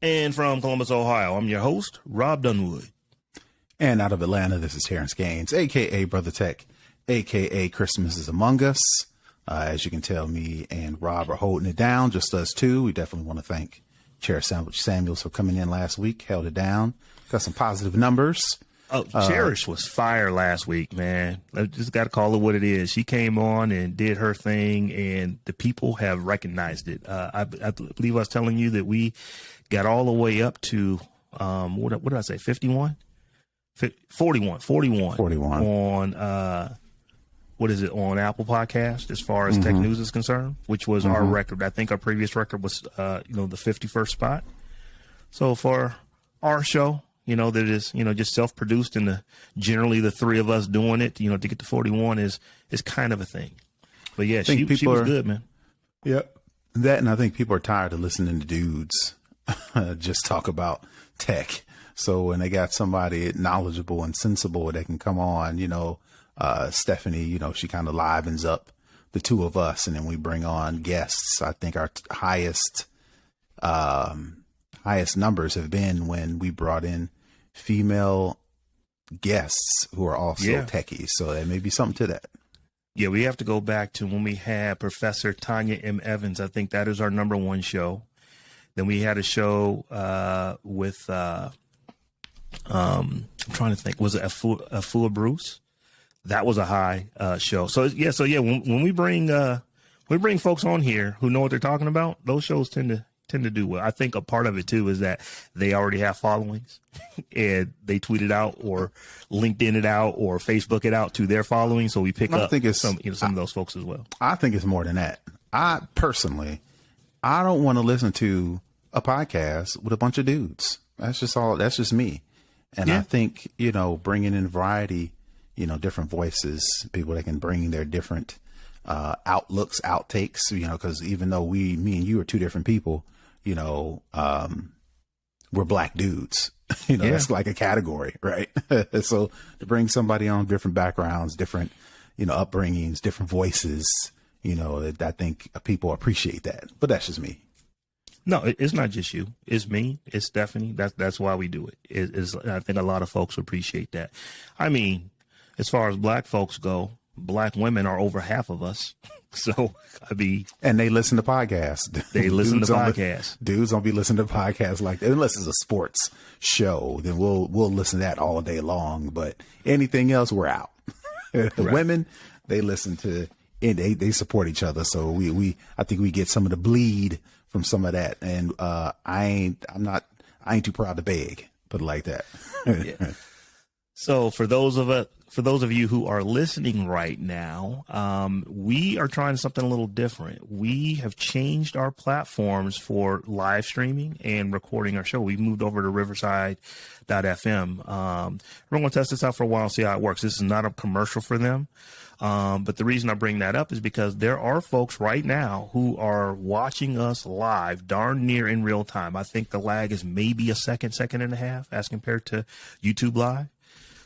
And from Columbus, Ohio, I'm your host, Robb Dunewood. And out of Atlanta, this is Terrance Gaines, a.k.a. Brother Tech, a.k.a. Christmas is Among Us. As you can tell, me and Robb are holding it down, just us two. We definitely want to thank Chair Samuels for coming in last week, held it down, got some positive numbers. Oh, Cherish was fire last week, man. I just got to call it what it is. She came on and did her thing, and the people have recognized it. I believe I was telling you that we got all the way up to, what did I say, 51? 41 on, what is it, on Apple Podcast as far as Tech News is concerned, which was our record. I think our previous record was, the 51st spot. So for our show, that is, just self-produced and generally the three of us doing it, to get to 41 is kind of a thing. But yeah, she was good, man. Yep. That, and I think people are tired of listening to dudes just talk about tech. So when they got somebody knowledgeable and sensible that can come on, Stephanie, she kind of livens up the two of us, and then we bring on guests. I think our highest numbers have been when we brought in female guests who are also techies. So there may be something to that. Yeah, we have to go back to when we had Professor Tanya M. Evans. I think that is our number one show. Then we had a show with, I'm trying to think, was it Afua Bruce? That was a high show. So when we bring folks on here who know what they're talking about, those shows tend to do well. I think a part of it too is that they already have followings and they tweet it out or LinkedIn it out or Facebook it out to their following. So we pick up some of those folks as well. I think it's more than that. I personally don't want to listen to a podcast with a bunch of dudes. That's just me. And I think, bringing in variety, different voices, people that can bring their different outlooks, outtakes, because even though me and you are two different people, we're black dudes, that's like a category, right? So to bring somebody on different backgrounds, different, upbringings, different voices, I think people appreciate that. But that's just me. No, it's not just you. It's me. It's Stephanie. That's why we do it. I think a lot of folks appreciate that. I mean, as far as black folks go, black women are over half of us. So, and they listen to podcasts. They listen to podcasts. Dudes don't be listening to podcasts like that. Unless it's a sports show, then we'll listen to that all day long. But anything else, we're out. The women, they listen to, and they support each other. So I think we get some of the bleed from some of that. And I ain't too proud to beg, put it like that. Yeah. So for those of you who are listening right now, we are trying something a little different. We have changed our platforms for live streaming and recording our show. We moved over to Riverside.fm. We're going to test this out for a while and see how it works. This is not a commercial for them. But the reason I bring that up is because there are folks right now who are watching us live darn near in real time. I think the lag is maybe a second and a half as compared to YouTube Live.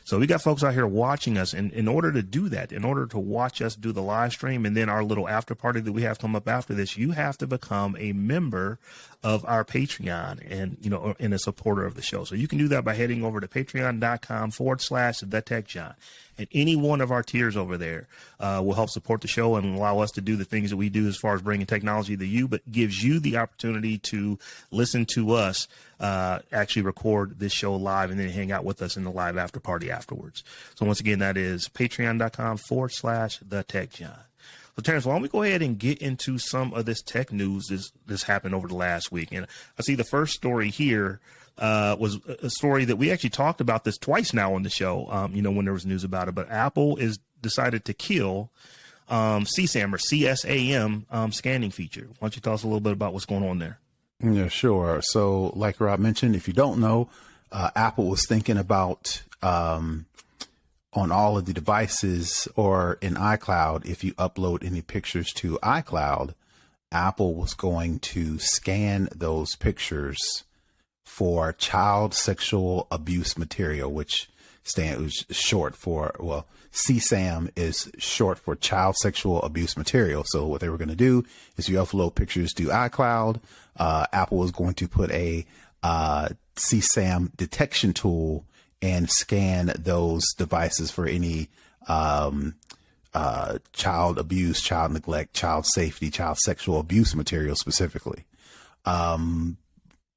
So we got folks out here watching us, and in order to do that, in order to watch us do the live stream and then our little after party that we have come up after this, you have to become a member of our Patreon and a supporter of the show. So you can do that by heading over to patreon.com/the Tech Jawn. And any one of our tiers over there will help support the show and allow us to do the things that we do as far as bringing technology to you, but gives you the opportunity to listen to us actually record this show live and then hang out with us in the live after party afterwards. So once again, that is patreon.com/the Tech Jawn. So Terrance, why don't we go ahead and get into some of this tech news this happened over the last week. And I see the first story here was a story that we actually talked about this twice now on the show, when there was news about it. But Apple is decided to kill CSAM or CSAM scanning feature. Why don't you tell us a little bit about what's going on there? Yeah, sure. So like Rob mentioned, if you don't know, Apple was thinking about on all of the devices or in iCloud, if you upload any pictures to iCloud, Apple was going to scan those pictures for child sexual abuse material, which was short for, well, CSAM is short for child sexual abuse material. So what they were going to do is you upload pictures to iCloud. Apple was going to put a CSAM detection tool and scan those devices for any child abuse, child neglect, child safety, child sexual abuse material specifically. A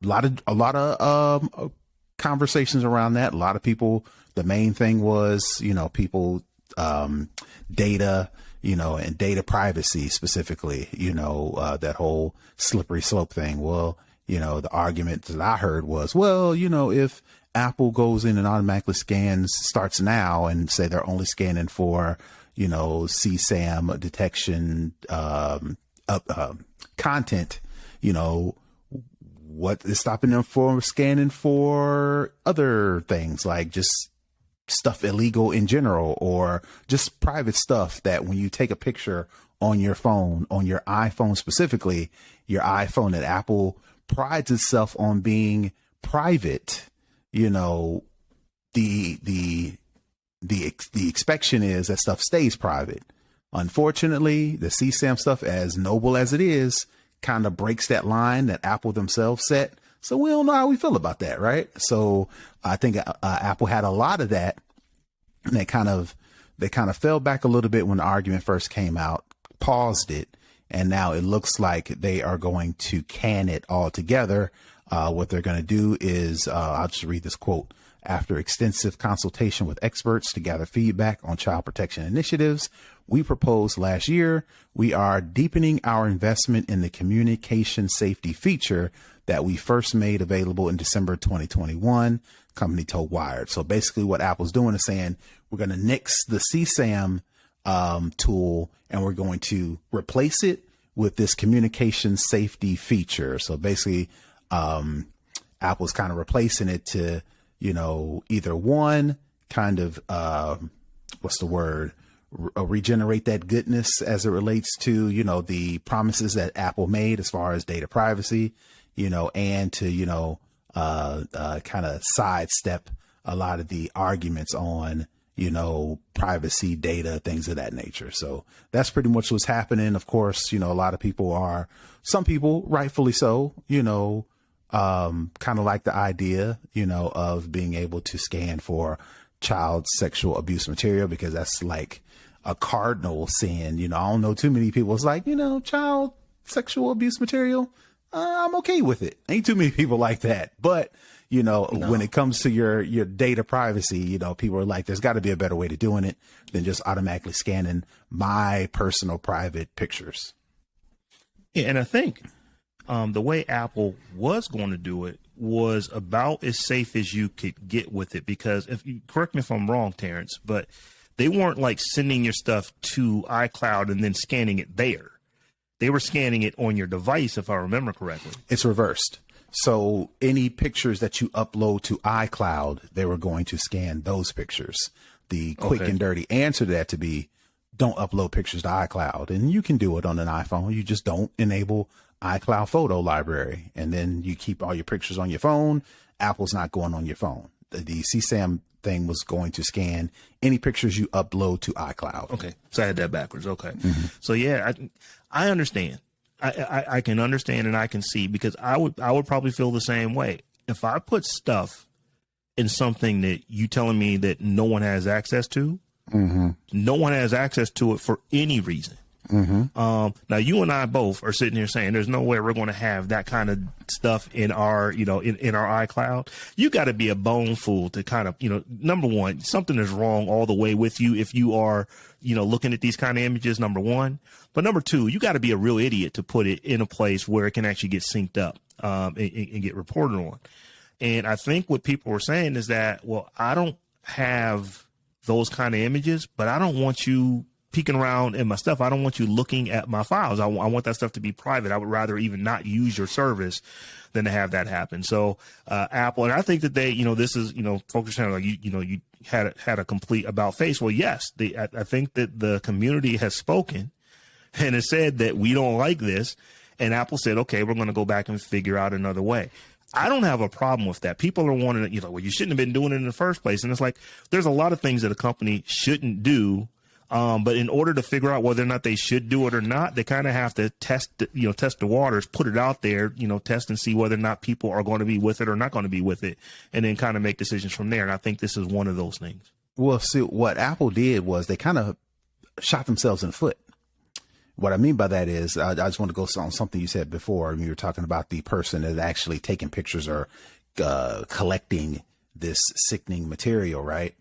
lot of conversations around that. A lot of people, the main thing was, people, data, and data privacy specifically, that whole slippery slope thing. Well, the argument that I heard was, well, if Apple goes in and automatically starts now and say they're only scanning for, CSAM detection, content, what is stopping them from scanning for other things like just stuff illegal in general, or just private stuff that when you take a picture on your phone, on your iPhone specifically, your iPhone, that Apple prides itself on being private, the expectation is that stuff stays private. Unfortunately, the CSAM stuff, as noble as it is, kind of breaks that line that Apple themselves set. So we don't know how we feel about that, right? So I think Apple had a lot of that, and they kind of fell back a little bit when the argument first came out, paused it, and now it looks like they are going to can it all together. What they're going to do is, I'll just read this quote. After extensive consultation with experts to gather feedback on child protection initiatives we proposed last year, we are deepening our investment in the communication safety feature that we first made available in December 2021, company told Wired. So basically what Apple's doing is saying, we're going to nix the CSAM tool, and we're going to replace it with this communication safety feature. So basically, Apple's kind of replacing it to, either one, kind of, regenerate that goodness as it relates to, the promises that Apple made as far as data privacy, and to, kind of sidestep a lot of the arguments on, privacy, data, things of that nature. So that's pretty much what's happening. Of course, a lot of people some people rightfully so, kind of like the idea, of being able to scan for child sexual abuse material, because that's like a cardinal sin. I don't know too many people. It's like, child sexual abuse material. I'm okay with it. Ain't too many people like that. But, when it comes to your data privacy, people are like, there's got to be a better way to doing it than just automatically scanning my personal private pictures. Yeah, and I think the way Apple was going to do it was about as safe as you could get with it, because if you correct me if I'm wrong, Terrance, but they weren't like sending your stuff to iCloud and then scanning it there. They were scanning it on your device, if I remember correctly. It's reversed. So any pictures that you upload to iCloud, they were going to scan those pictures. The quick and dirty answer to that to be, don't upload pictures to iCloud. And you can do it on an iPhone. You just don't enable iCloud photo library. And then you keep all your pictures on your phone. Apple's not going on your phone. The CSAM thing was going to scan any pictures you upload to iCloud. Okay. So I had that backwards. Okay. Mm-hmm. So yeah, I understand. I can understand and I can see, because I would probably feel the same way. If I put stuff in something that you telling me that no one has access to, no one has access to it for any reason. Now you and I both are sitting here saying there's no way we're going to have that kind of stuff in our, in our iCloud. You got to be a bone fool to kind of, number one, something is wrong all the way with you if you are, looking at these kind of images, number one. But number two, you got to be a real idiot to put it in a place where it can actually get synced up and get reported on. And I think what people were saying is that, well, I don't have those kind of images, but I don't want you peeking around in my stuff. I don't want you looking at my files. I want that stuff to be private. I would rather even not use your service than to have that happen. So Apple, and I think that they, this is, folks are saying like, you had a complete about face. Well, yes, I think that the community has spoken and has said that we don't like this. And Apple said, okay, we're going to go back and figure out another way. I don't have a problem with that. People are wanting, well, you shouldn't have been doing it in the first place. And it's like, there's a lot of things that a company shouldn't do But in order to figure out whether or not they should do it or not, they kind of have to test the waters, put it out there, test and see whether or not people are going to be with it or not going to be with it, and then kind of make decisions from there. And I think this is one of those things. Well, see, what Apple did was they kind of shot themselves in the foot. What I mean by that is, I just want to go on something you said before. You were talking about the person that actually taking pictures or collecting this sickening material, right?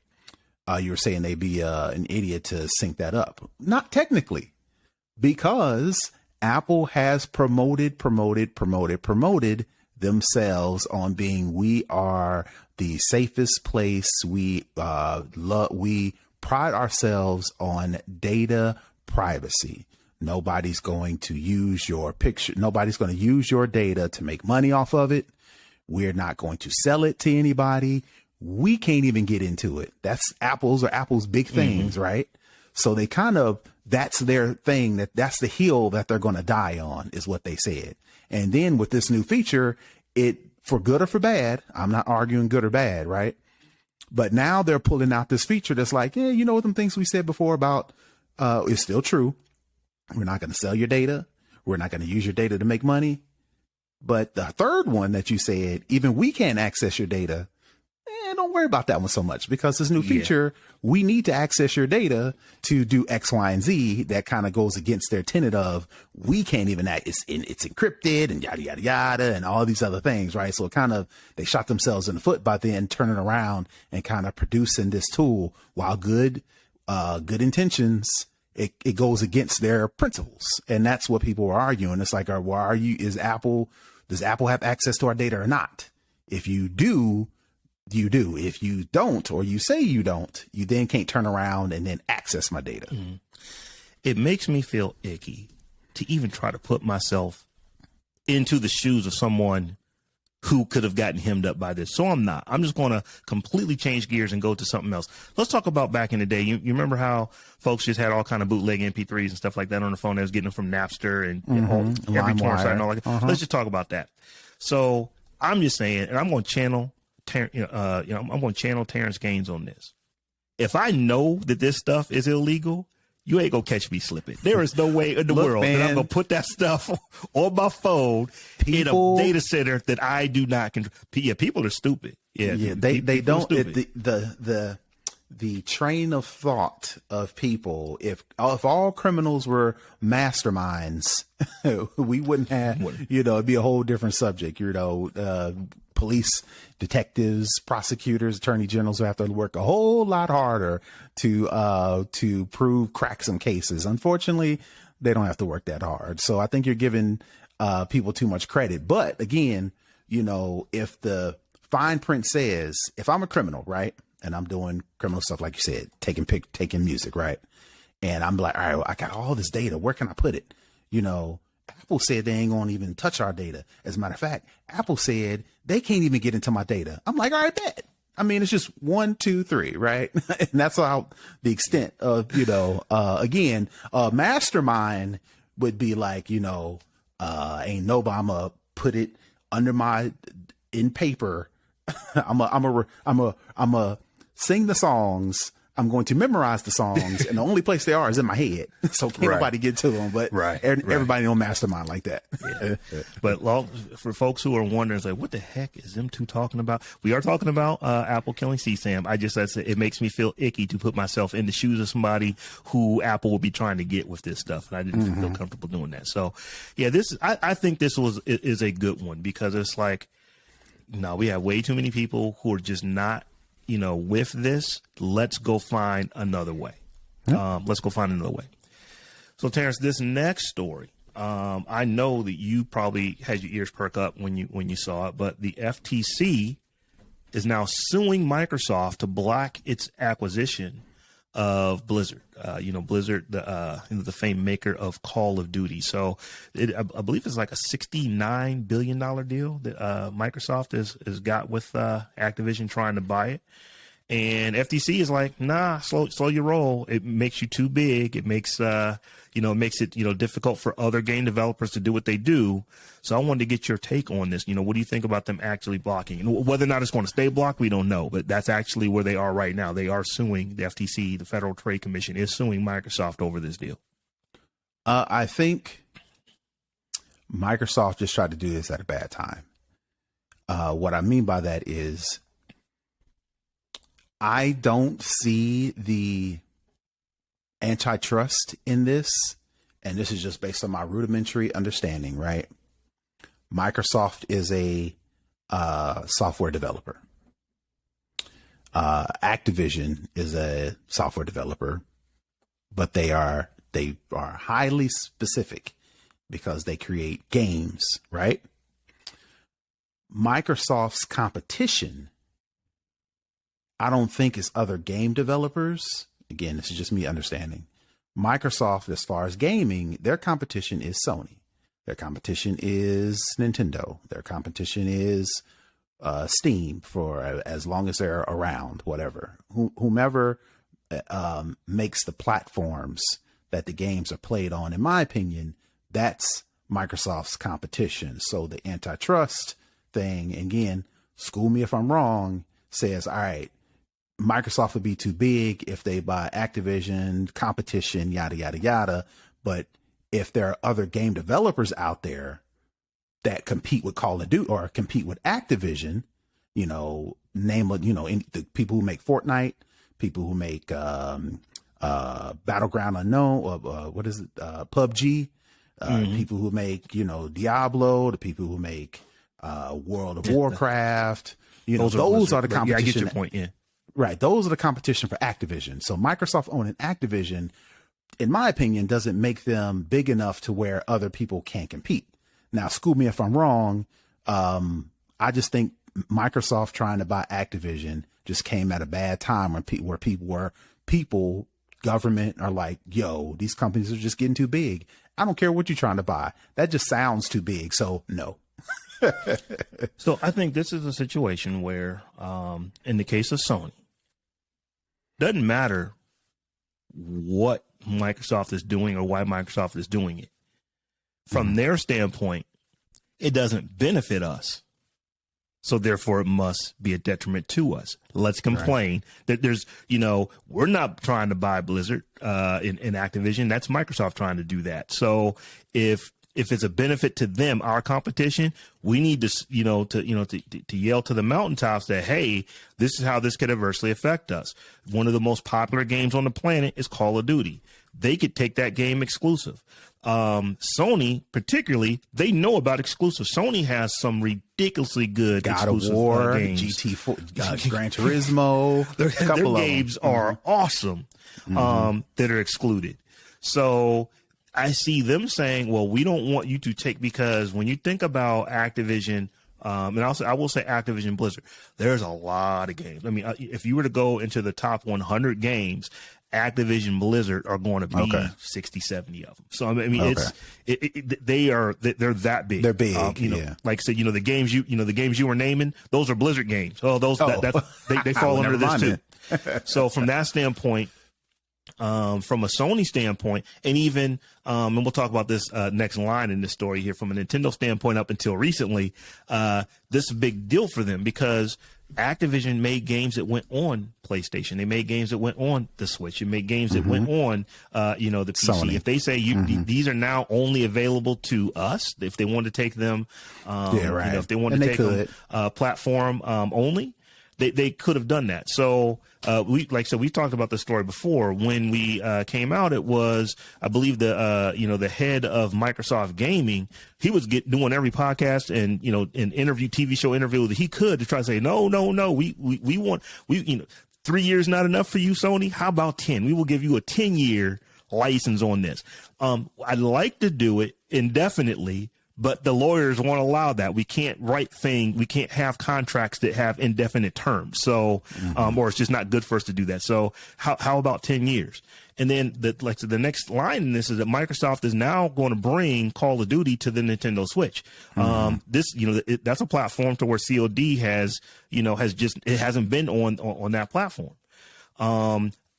You were saying they'd be an idiot to sync that up. Not technically, because Apple has promoted themselves on being, we are the safest place. We pride ourselves on data privacy. Nobody's going to use your picture. Nobody's going to use your data to make money off of it. We're not going to sell it to anybody. We can't even get into it. That's Apple's big things, right? So they that's their thing, that's the hill that they're going to die on, is what they said. And then with this new feature, for good or for bad, I'm not arguing good or bad, right? But now they're pulling out this feature that's like, them things we said before about, is still true. We're not going to sell your data. We're not going to use your data to make money. But the third one that you said, even we can't access your data. Don't worry about that one so much, because this new feature, we need to access your data to do X, Y, and Z. That kind of goes against their tenet of, we can't even it's encrypted and yada, yada, yada, and all these other things, right? So they shot themselves in the foot by then turning around and kind of producing this tool, while good intentions, it goes against their principles. And that's what people are arguing. It's like, does Apple have access to our data or not? If you do, you do. If you don't, or you say you don't, you then can't turn around and then access my data. It makes me feel icky to even try to put myself into the shoes of someone who could have gotten hemmed up by this. So I'm not. I'm just going to completely change gears and go to something else. Let's talk about back in the day. You remember how folks just had all kind of bootleg MP3s and stuff like that on the phone? They was getting them from Napster and every torrent site and all that. Let's just talk about that. So I'm just saying, and I'm going to channel, I'm going to channel Terrance Gaines on this. If I know that this stuff is illegal, you ain't gonna catch me slipping. There is no way in the world that I'm gonna put that stuff on my phone in a data center that I do not control. Yeah, people are stupid. They don't. The train of thought of people. If all criminals were masterminds, we wouldn't have. It'd be a whole different subject. Police, detectives, prosecutors, attorney generals who have to work a whole lot harder to crack some cases. Unfortunately, they don't have to work that hard. So I think you're giving people too much credit. But again, if the fine print says, if I'm a criminal, right, and I'm doing criminal stuff, like you said, taking music, right, and I'm like, all right, I got all this data. Where can I put it? Apple said they ain't gonna even touch our data. As a matter of fact, Apple said they can't even get into my data. I'm like, all right, bet. I mean, it's just 1, 2, 3, right? And that's how the extent of, again, mastermind would be like, ain't nobody, I'm gonna put it under in paper. I'm a sing the songs. I'm going to memorize the songs, and the only place they are is in my head. So can't nobody get to them, but everybody don't mastermind like that. Yeah. But for folks who are wondering, it's like, what the heck is them two talking about? We are talking about Apple killing CSAM. It makes me feel icky to put myself in the shoes of somebody who Apple will be trying to get with this stuff, and I didn't feel comfortable doing that. So, yeah, I think this is a good one, because it's like, no, we have way too many people who are just not, with this. Let's go find another way. Let's go find another way. So, Terrance, this next story, I know that you probably had your ears perk up when you saw it, but the FTC is now suing Microsoft to block its acquisition of Blizzard. Blizzard, the famed maker of Call of Duty. So I believe it's like a $69 billion deal that Microsoft has got with Activision trying to buy it. And FTC is like, nah, slow your roll. It makes you too big. It makes, makes it, difficult for other game developers to do what they do. So I wanted to get your take on this. What do you think about them actually blocking? Whether or not it's going to stay blocked, we don't know. But that's actually where they are right now. They are suing the FTC. The Federal Trade Commission is suing Microsoft over this deal. I think Microsoft just tried to do this at a bad time. What I mean by that is, I don't see the antitrust in this, and this is just based on my rudimentary understanding, right? Microsoft is a software developer. Activision is a software developer, but they are highly specific because they create games, right? Microsoft's competition, I don't think it's other game developers. Again, this is just me understanding. Microsoft, as far as gaming, their competition is Sony. Their competition is Nintendo. Their competition is Steam, for as long as they're around, whatever. Whomever makes the platforms that the games are played on, in my opinion, that's Microsoft's competition. So the antitrust thing, again, school me if I'm wrong, says, all right, Microsoft would be too big if they buy Activision, competition, yada, yada, yada. But if there are other game developers out there that compete with Call of Duty or compete with Activision, name, the people who make Fortnite, people who make Battleground Unknown, what is it, PUBG, people who make, Diablo, the people who make World of Warcraft, those are the competition. Yeah, I get your point, yeah. Right. Those are the competition for Activision. So Microsoft owning Activision, in my opinion, doesn't make them big enough to where other people can't compete. Now, school me if I'm wrong. I just think Microsoft trying to buy Activision just came at a bad time where people, government are like, yo, these companies are just getting too big. I don't care what you're trying to buy. That just sounds too big. So no. So I think this is a situation where, in the case of Sony, doesn't matter what Microsoft is doing or why Microsoft is doing it. From their standpoint, it doesn't benefit us. So therefore, it must be a detriment to us. Let's complain that there's, we're not trying to buy Blizzard in Activision. That's Microsoft trying to do that. So if it's a benefit to them, our competition, we need to yell to the mountaintops that, hey, this is how this could adversely affect us. One of the most popular games on the planet is Call of Duty. They could take that game exclusive. Sony, particularly, they know about exclusives. Sony has some ridiculously good God exclusive of War, games. GT4, Gran Turismo. Their games are awesome that are excluded. So I see them saying, well, we don't want you to take, because when you think about Activision, and I will say Activision Blizzard, there's a lot of games. I mean, if you were to go into the top 100 games, Activision Blizzard are going to be 60, 70 of them. So I mean, they're that big. They're big. Like I said, the games you were naming, those are Blizzard games. Oh, they fall under this too. So from that standpoint, from a Sony standpoint, and even, and we'll talk about this next line in this story here, from a Nintendo standpoint up until recently, this is a big deal for them because Activision made games that went on PlayStation. They made games that went on the Switch. It made games that went on, the PC. Sony. If they say these are now only available to us, if they want to take them, if they want to take them platform only, they could have done that. So we talked about the story before. When we came out, it was, I believe, the head of Microsoft Gaming. He was doing every podcast and an interview, TV show interview that he could to try to say, no, we want 3 years not enough for you, Sony. How about 10? We will give you a 10-year license on this. I'd like to do it indefinitely, but the lawyers won't allow that. We can't we can't have contracts that have indefinite terms. So, or it's just not good for us to do that. So how about 10 years? And then the next line in this is that Microsoft is now going to bring Call of Duty to the Nintendo Switch. That's a platform to where COD it hasn't been on that platform.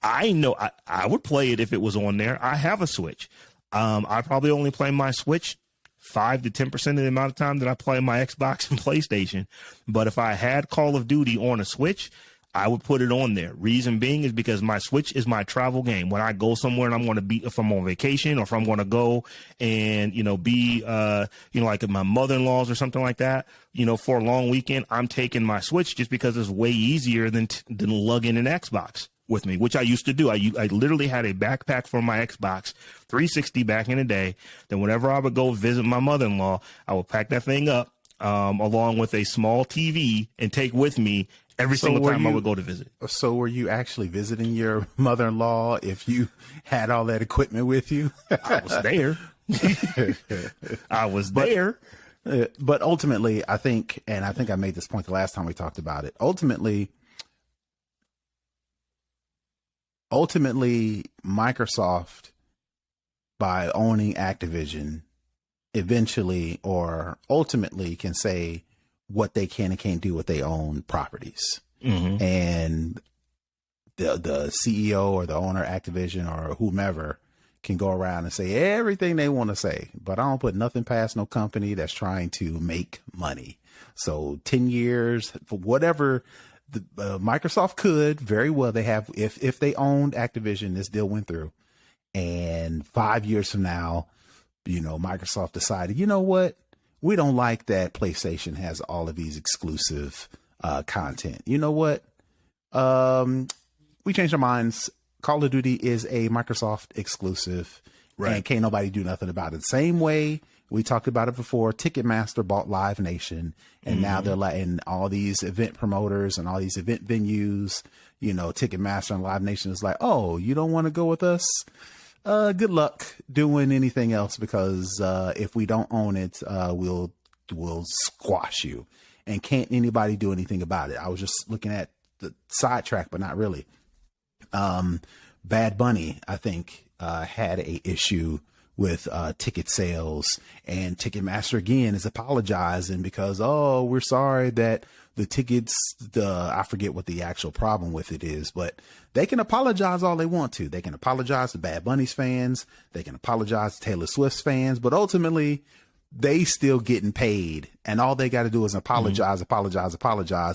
I know I would play it if it was on there. I have a Switch. I probably only play my Switch 5 to 10% of the amount of time that I play my Xbox and PlayStation. But if I had Call of Duty on a Switch, I would put it on there. Reason being is because my Switch is my travel game. When I go somewhere and I'm going to be, if I'm on vacation or if I'm going to go and, be, like at my mother-in-law's or something like that, for a long weekend, I'm taking my Switch just because it's way easier than lugging an Xbox with me, which I used to do. I literally had a backpack for my Xbox 360 back in the day. Then whenever I would go visit my mother-in-law, I would pack that thing up along with a small TV and take with me every single time I would go to visit. So were you actually visiting your mother-in-law if you had all that equipment with you? I was there. I was there. But ultimately, I think I made this point the last time we talked about it. Ultimately, Microsoft, by owning Activision, eventually or ultimately can say what they can and can't do with their own properties. Mm-hmm. And the CEO or the owner of Activision or whomever can go around and say everything they want to say, but I don't put nothing past no company that's trying to make money. So 10 years, for whatever Microsoft could very well, they have, if they owned Activision, this deal went through, and 5 years from now, Microsoft decided, you know what? We don't like that PlayStation has all of these exclusive content. You know what? We changed our minds. Call of Duty is a Microsoft exclusive, right? And can't nobody do nothing about it. Same way we talked about it before. Ticketmaster bought Live Nation, and now they're letting all these event promoters and all these event venues, Ticketmaster and Live Nation is like, oh, you don't want to go with us? Good luck doing anything else, because if we don't own it, we'll squash you. And can't anybody do anything about it? I was just looking at the sidetrack, but not really. Bad Bunny, I think, had a issue with ticket sales, and Ticketmaster again is apologizing because, oh, we're sorry that the tickets, I forget what the actual problem with it is, but they can apologize all they want to. They can apologize to Bad Bunny's fans. They can apologize to Taylor Swift's fans, but ultimately they still getting paid, and all they got to do is apologize,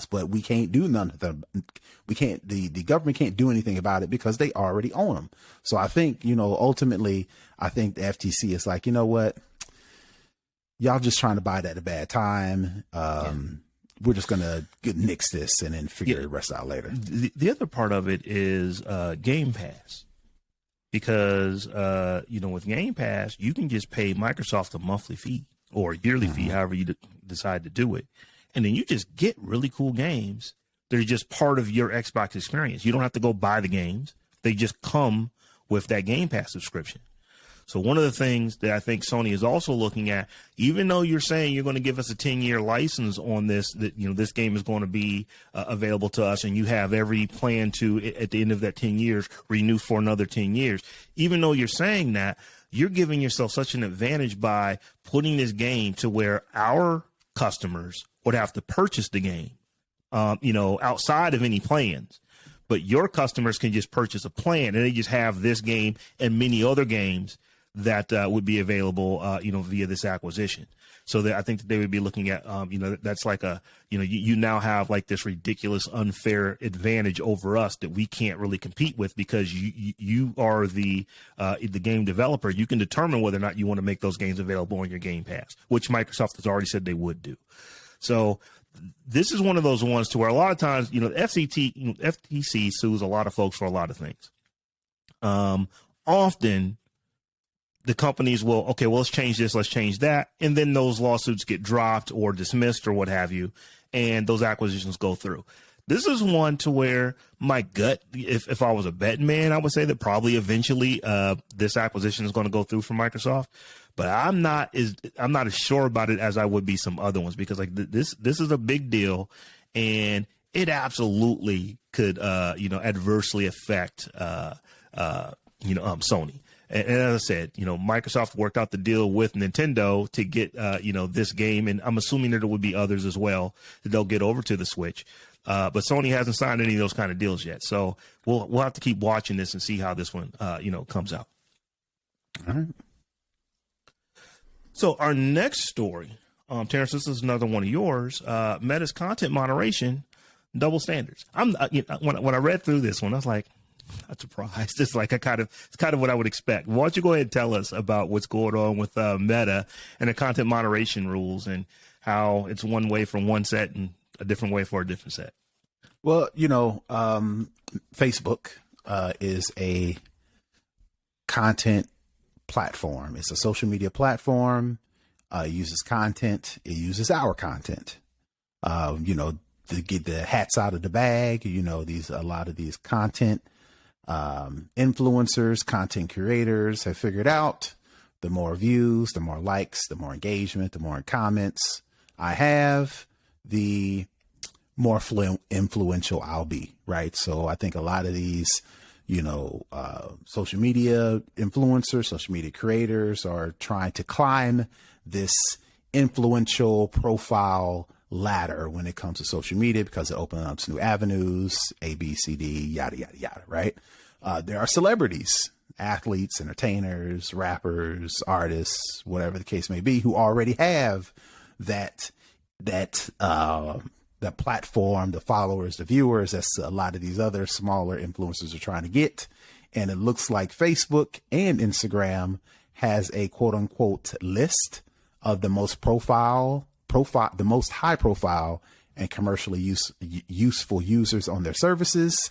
but we can't do none of them. We can't, the government can't do anything about it because they already own them. So I think, ultimately, I think the FTC is like, you know what? Y'all just trying to buy it at a bad time. We're just going to nix this and then figure the rest out later. The other part of it is Game Pass. Because, with Game Pass, you can just pay Microsoft a monthly fee or a yearly fee, however you decide to do it. And then you just get really cool games that are just part of your Xbox experience. You don't have to go buy the games. They just come with that Game Pass subscription. So one of the things that I think Sony is also looking at, even though you're saying you're going to give us a 10-year license on this, that, this game is going to be available to us, and you have every plan to, at the end of that 10 years, renew for another 10 years. Even though you're saying that, you're giving yourself such an advantage by putting this game to where our customers would have to purchase the game, outside of any plans. But your customers can just purchase a plan, and they just have this game and many other games that would be available, via this acquisition. So that I think that they would be looking at, that's like you now have like this ridiculous unfair advantage over us that we can't really compete with, because you are the game developer. You can determine whether or not you want to make those games available on your Game Pass, which Microsoft has already said they would do. So this is one of those ones to where a lot of times, FTC sues a lot of folks for a lot of things. Often the companies will, let's change this, let's change that. And then those lawsuits get dropped or dismissed or what have you. And those acquisitions go through. This is one to where my gut, if I was a betting man, I would say that probably eventually this acquisition is going to go through for Microsoft. but I'm not as sure about it as I would be some other ones, because like this is a big deal, and it absolutely could adversely affect Sony. And as I said, Microsoft worked out the deal with Nintendo to get this game, and I'm assuming that there would be others as well that they'll get over to the Switch. But Sony hasn't signed any of those kind of deals yet, so we'll have to keep watching this and see how this one comes out. All right. So our next story, Terrance, this is another one of yours. Meta's content moderation double standards. When I read through this one, I was like, not surprised. It's like it's kind of what I would expect. Why don't you go ahead and tell us about what's going on with Meta and the content moderation rules, and how it's one way from one set and a different way for a different set? Well, Facebook is a content platform. It's a social media platform. It uses content. It uses our content. To get the hats out of the bag. A lot of these content influencers, content curators have figured out the more views, the more likes, the more engagement, the more comments I have, the more influential I'll be, right? So I think a lot of these, social media influencers, social media creators are trying to climb this influential profile ladder when it comes to social media, because it opens up new avenues, A, B, C, D, yada, yada, yada, right? There are celebrities, athletes, entertainers, rappers, artists, whatever the case may be, who already have that the platform, the followers, the viewers. That's a lot of these other smaller influencers are trying to get. And it looks like Facebook and Instagram has a quote unquote list of the most the most high profile and commercially useful users on their services.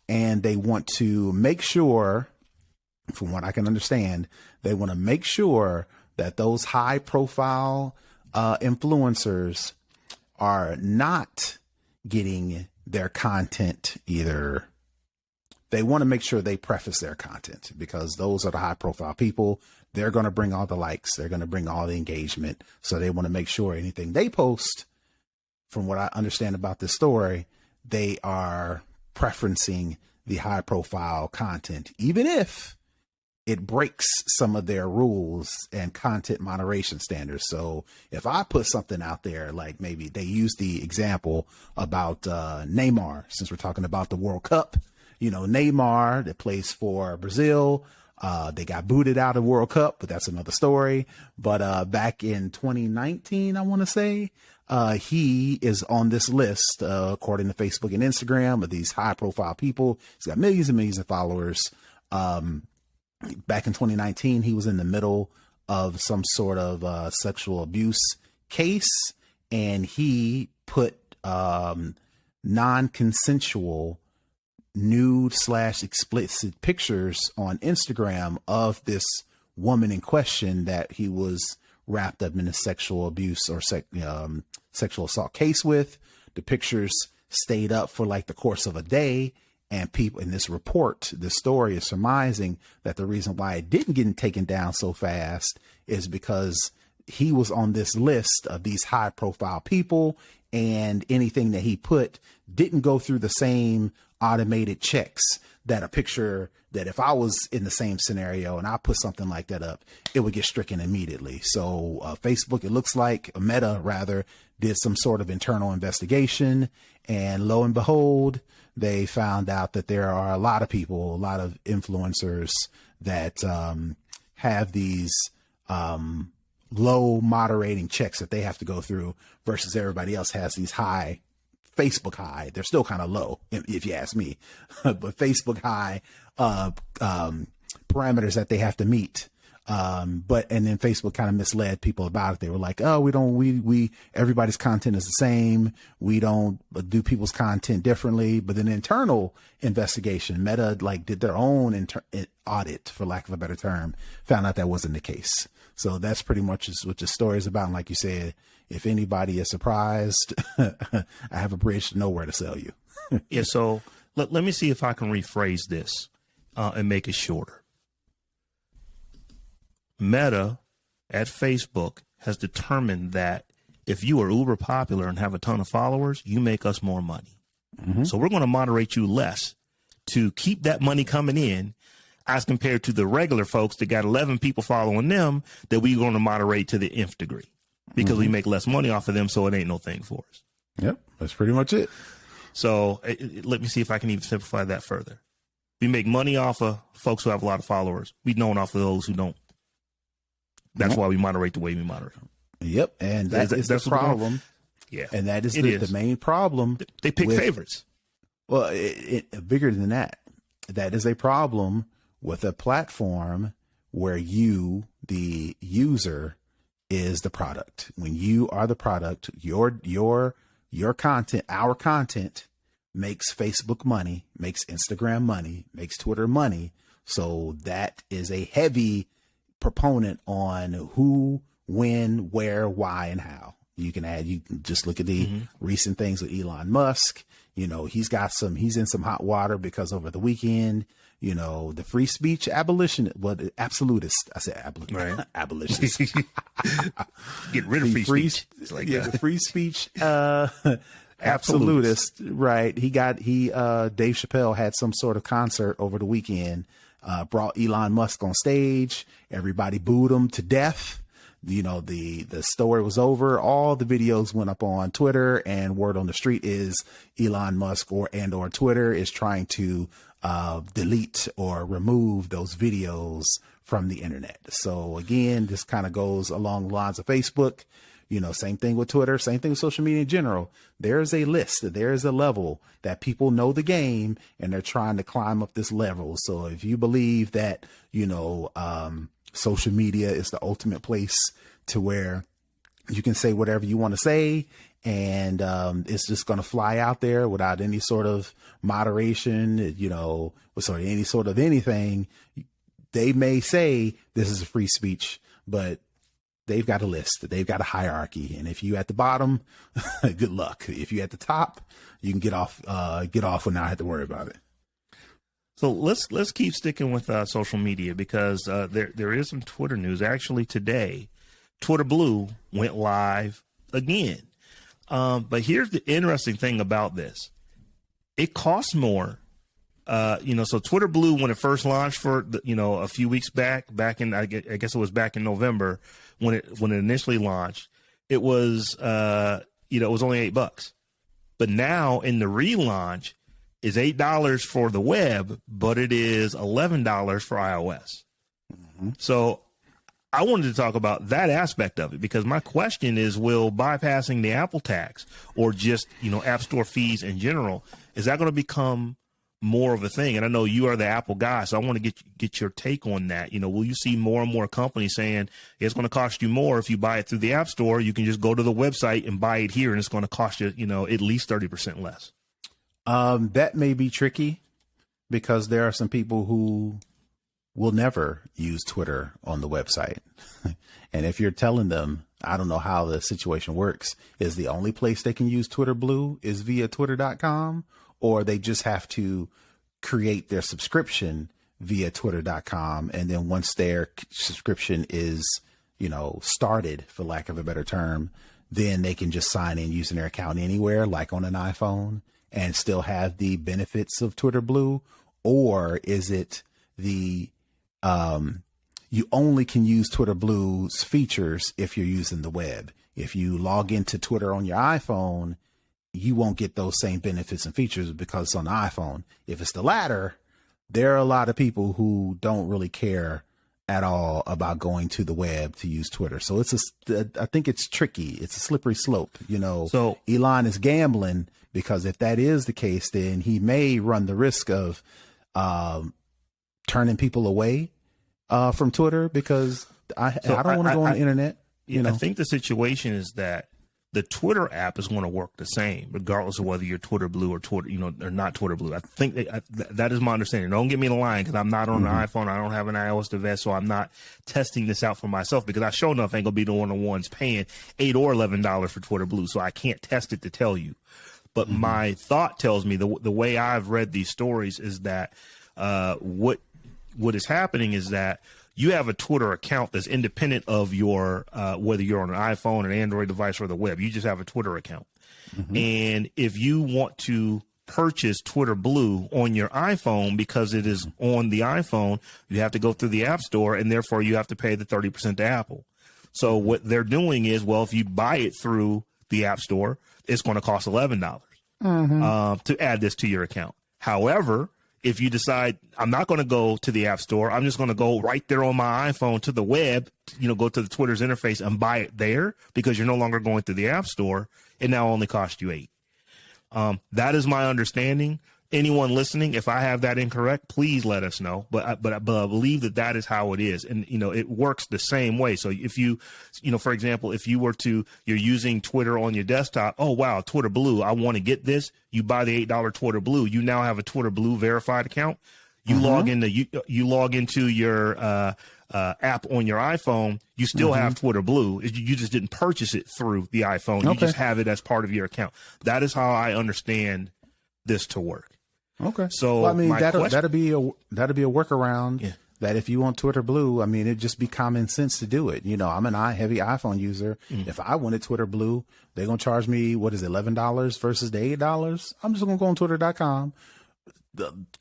And they want to make sure, from what I can understand, they want to make sure that those high profile influencers are not getting their content either. They want to make sure they preface their content, because those are the high profile people. They're going to bring all the likes. They're going to bring all the engagement. So they want to make sure anything they post, from what I understand about this story, they are preferencing the high profile content, even if it breaks some of their rules and content moderation standards. So if I put something out there, like maybe they use the example about Neymar, since we're talking about the World Cup, Neymar that plays for Brazil, they got booted out of World Cup, but that's another story. But back in 2019, I want to say, he is on this list, according to Facebook and Instagram, of these high profile people. He's got millions and millions of followers. Back in 2019, he was in the middle of some sort of sexual abuse case, and he put non-consensual nude/explicit pictures on Instagram of this woman in question that he was wrapped up in a sexual abuse or sexual assault case with. The pictures stayed up for like the course of a day. And people in this report, this story is surmising that the reason why it didn't get taken down so fast is because he was on this list of these high profile people, and anything that he put didn't go through the same automated checks that a picture that if I was in the same scenario and I put something like that up, it would get stricken immediately. So Facebook, it looks like Meta rather, did some sort of internal investigation, and lo and behold, they found out that there are a lot of people, a lot of influencers that have these low moderating checks that they have to go through, versus everybody else has these high, Facebook high. They're still kind of low, if you ask me, but Facebook high parameters that they have to meet. And then Facebook kind of misled people about it. They were like, oh, everybody's content is the same. We don't do people's content differently. But then internal investigation, Meta did their own audit, for lack of a better term, found out that wasn't the case. So that's pretty much what the story is about. And like you said, if anybody is surprised, I have a bridge to nowhere to sell you. Yeah. So let me see if I can rephrase this and make it shorter. Meta at Facebook has determined that if you are uber popular and have a ton of followers, you make us more money. So we're going to moderate you less to keep that money coming in as compared to the regular folks that got 11 people following them that we're going to moderate to the nth degree because we make less money off of them. So it ain't no thing for us. Yep. That's pretty much it. So let me see if I can even simplify that further. We make money off of folks who have a lot of followers. We don't off of those who don't. That's why we moderate the way we moderate. Yep. And that's the problem. Yeah. And that is the main problem. They pick favorites. Well, bigger than that. That is a problem with a platform where you, the user, is the product. When you are the product, your content, our content makes Facebook money, makes Instagram money, makes Twitter money. So that is a heavy proponent on who, when, where, why, and how. You can just look at the recent things with Elon Musk. You know, he's in some hot water because over the weekend, you know, the free speech absolutist. I said right. abolitionist. Get rid of free speech. The free speech absolutist. Right. Dave Chappelle had some sort of concert over the weekend, brought Elon Musk on stage. Everybody booed him to death. You know, the story was over. All the videos went up on Twitter, and word on the street is Elon Musk or Twitter is trying to delete or remove those videos from the internet. So again, this kind of goes along the lines of Facebook. You know, same thing with Twitter, same thing with social media in general. There's a list, there's a level that people know the game and they're trying to climb up this level. So if you believe that, you know, social media is the ultimate place to where you can say whatever you want to say, and it's just going to fly out there without any sort of moderation, you know, with any sort of anything. They may say this is a free speech, but they've got a list, they've got a hierarchy. And if you at the bottom, good luck. If you at the top, you can get off and not have to worry about it. So let's keep sticking with social media because there is some Twitter news. Actually, today, Twitter Blue went live again. But here's the interesting thing about this. It costs more. So Twitter Blue, when it first launched a few weeks back in, I guess it was back in November when it initially launched, it was, it was only $8. But now in the relaunch, is $8 for the web, but it is $11 for iOS. So I wanted to talk about that aspect of it because my question is, will bypassing the Apple tax or just, App Store fees in general, is that going to become more of a thing? And I know you are the Apple guy, so I want to get your take on that. Will you see more and more companies saying it's going to cost you more if you buy it through the App Store? You can just go to the website and buy it here, and it's going to cost you, at least 30% less. That may be tricky because there are some people who will never use Twitter on the website. And if you're telling them, I don't know how the situation works, is the only place they can use Twitter Blue is via twitter.com, or they just have to create their subscription via twitter.com. And then once their subscription is, started, for lack of a better term, then they can just sign in using their account anywhere, like on an iPhone, and still have the benefits of Twitter Blue? Or is it you only can use Twitter Blue's features if you're using the web? If you log into Twitter on your iPhone, you won't get those same benefits and features because it's on the iPhone. If it's the latter, there are a lot of people who don't really care at all about going to the web to use Twitter. So I think it's tricky. It's a slippery slope. So Elon is gambling, because if that is the case, then he may run the risk of turning people away from Twitter, because I don't want to go on the internet. I think the situation is that the Twitter app is going to work the same, regardless of whether you're Twitter Blue or Twitter, or not Twitter Blue. I think that is my understanding. Don't get me in the line, because I'm not on an iPhone. I don't have an iOS device, so I'm not testing this out for myself, because I sure enough ain't gonna be the one of the ones paying $8 or $11 for Twitter Blue, so I can't test it to tell you. But my thought tells me the way I've read these stories is that what is happening is that you have a Twitter account that's independent of your whether you're on an iPhone, an Android device, or the web. You just have a Twitter account. And if you want to purchase Twitter Blue on your iPhone because it is on the iPhone, you have to go through the App Store, and therefore you have to pay the 30% to Apple. So what they're doing is, well, if you buy it through the App Store, it's going to cost $11 to add this to your account. However, if you decide I'm not going to go to the App Store, I'm just going to go right there on my iPhone to the web, go to the Twitter's interface and buy it there because you're no longer going through the App Store, it now only costs you $8. That is my understanding. Anyone listening, if I have that incorrect, please let us know. But I believe that is how it is. And, it works the same way. So if you, for example, if you're using Twitter on your desktop, oh, wow, Twitter Blue, I want to get this. You buy the $8 Twitter Blue. You now have a Twitter Blue verified account. You log into your app on your iPhone. You still have Twitter Blue. You just didn't purchase it through the iPhone. You just have it as part of your account. That is how I understand this to work. Okay. So well, I mean, that'll be a workaround. Yeah. That if you want Twitter Blue, I mean, it'd just be common sense to do it. I'm an heavy iPhone user. If I wanted Twitter Blue, they're going to charge me, what is it, $11 versus the $8? I'm just going to go on twitter.com,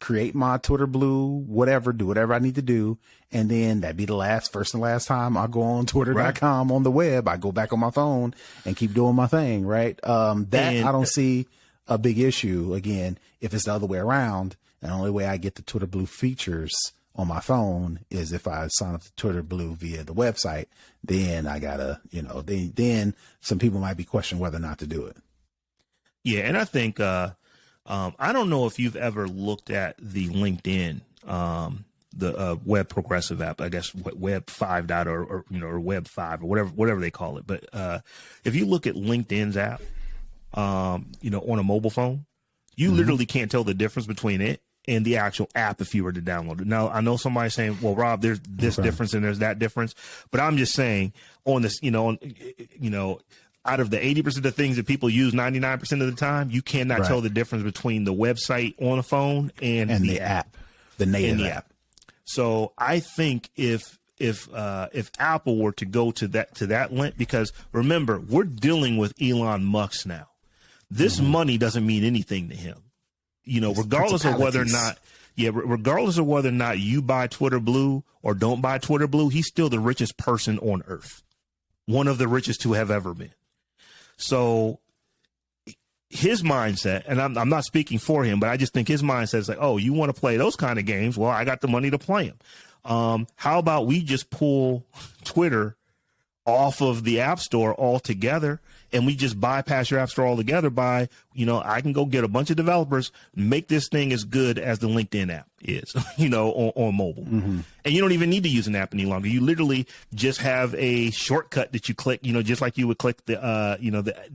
create my Twitter Blue, do whatever I need to do. And then that'd be the first and last time I go on twitter.com on the web. I go back on my phone and keep doing my thing. Right. I don't see a big issue. Again, if it's the other way around, the only way I get the Twitter Blue features on my phone is if I sign up to Twitter Blue via the website. Then I gotta, then some people might be questioning whether or not to do it. Yeah, and I think I don't know if you've ever looked at the LinkedIn, the Web Progressive app, I guess Web 5.0 or Web 5 or whatever they call it. But if you look at LinkedIn's app, on a mobile phone, you literally can't tell the difference between it and the actual app if you were to download it. Now, I know somebody's saying, well, Rob, there's this difference and there's that difference. But I'm just saying on this, out of the 80% of things that people use 99% of the time, you cannot tell the difference between the website on a phone and the app, the native app. So I think if Apple were to go to that length, because remember, we're dealing with Elon Musk now. This money doesn't mean anything to him, regardless of whether or not you buy Twitter Blue or don't buy Twitter Blue, he's still the richest person on earth, one of the richest to have ever been. So his mindset, and I'm not speaking for him, but I just think his mindset is like, oh, you want to play those kind of games? Well, I got the money to play them. How about we just pull Twitter off of the App Store altogether, and we just bypass your App Store altogether by, I can go get a bunch of developers, make this thing as good as the LinkedIn app is, on mobile. And you don't even need to use an app any longer. You literally just have a shortcut that you click, just like you would click the